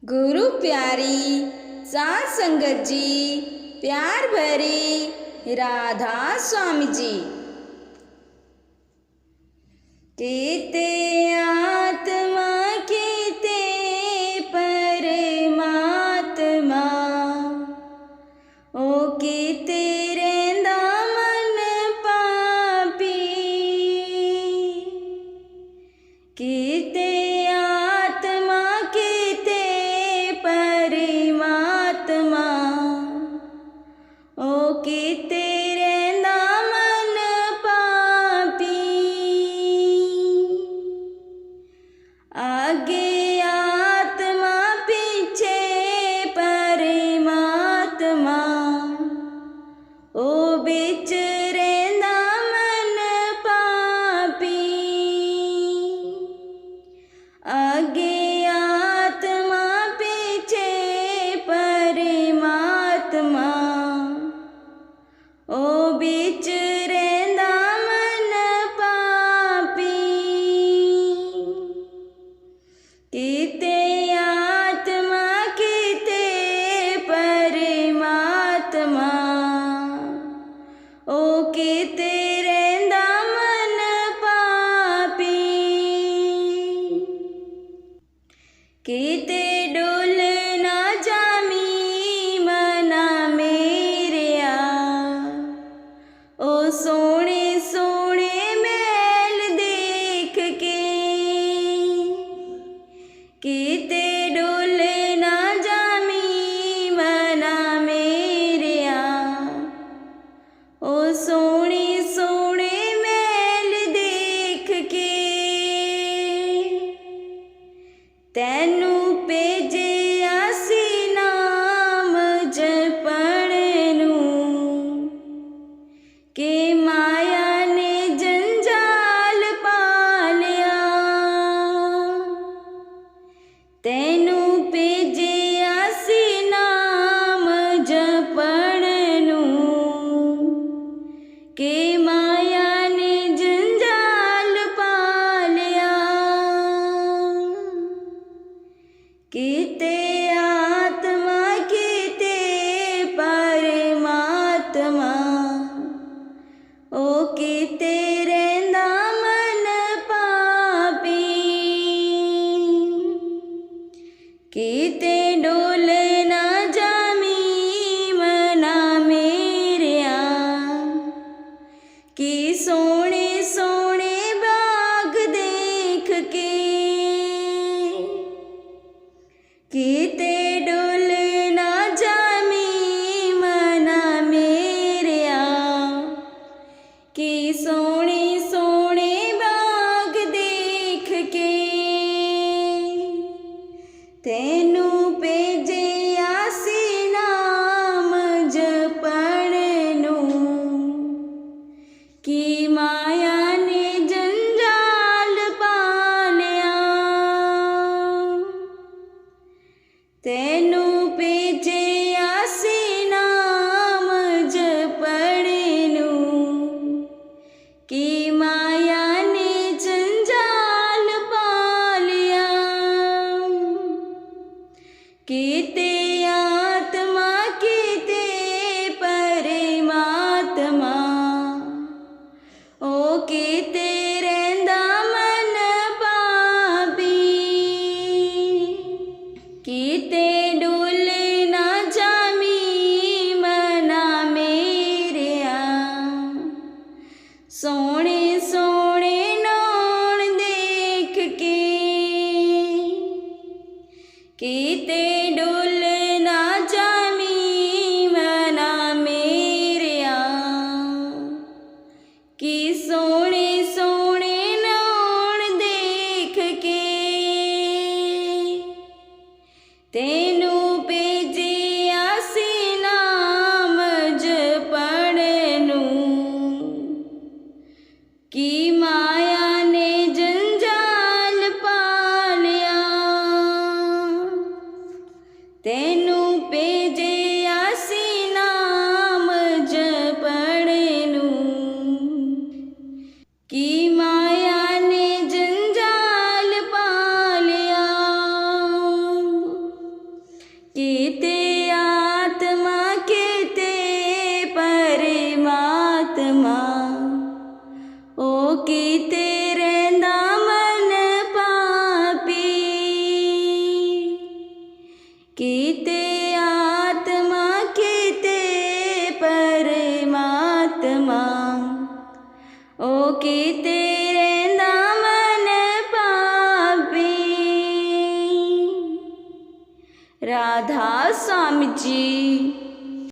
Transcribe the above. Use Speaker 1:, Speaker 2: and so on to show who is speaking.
Speaker 1: गुरु प्यारी सात संगत जी, प्यार भरी राधा स्वामी जी। कीते आत्मा कीते परमात्मा, ओ कीते रहिंदा मन पापी। कीते आत्मा कीते परमात्मा, ओ कीते रहिंदा मन पापी। आगे आत्मा पीछे परमात्मा, ओ बिच रहिंदा मन पापी। आगे आत्मा पीछे परमात्मा, ओ बिच रहिंदा मन पापी। कीते आत्मा कीते परमात्मा, ओ कीते रहिंदा मन पापी। कीते डोल ना जामी मना मेरिया, ओ सोने सोने मैल देख के। कीते डोल ना जामी मना मेरिया, ओ सोने सोने मैल देख के। तैनू भेजे आसी नाम जपण नूं, के माया ने जंजाल पालिया। तैनू भेजे आसी नाम जपण नूं, के माया ने जंजाल पालिया। कीते आत्मा कीते परमात्मा, ओ कीते रहिंदा मन पापी। कीते डोल ना जामी मना मेरिया, की सोने सोने बाग देख के। कीते डोल ना जामी मना मेरिया, की सोने सोने बाग देख के। तैनू भेजे आसी नाम जपण नूं, की माया ने जंजाल पालिया। तैनू भेजे आसी नाम जपण नूं, की माया ने जंजाल पालिया। कीते आत्मा कीते परमात्मा, ओ कीते रहिंदा मन पापी। कीते डोल ना जामी मना मेरिया, सोने सोने नौन देख के। कीते डोल ना जामी मना मेरिया, की सोने सोने नौन देख के। तैनू भेजे आसी नाम जपण नूं, की माया ने जंजाल पालिया। तैनू भेजे आसी नाम जपण नूं, की माया ने जंजाल पालिया। किते आत्मा किते परमात्मा ओ किते रहिंदा मन पापी किते आत्मा किते परमात्मा ओ किते रहिंदा मन पापी। राधा स्वामी जी।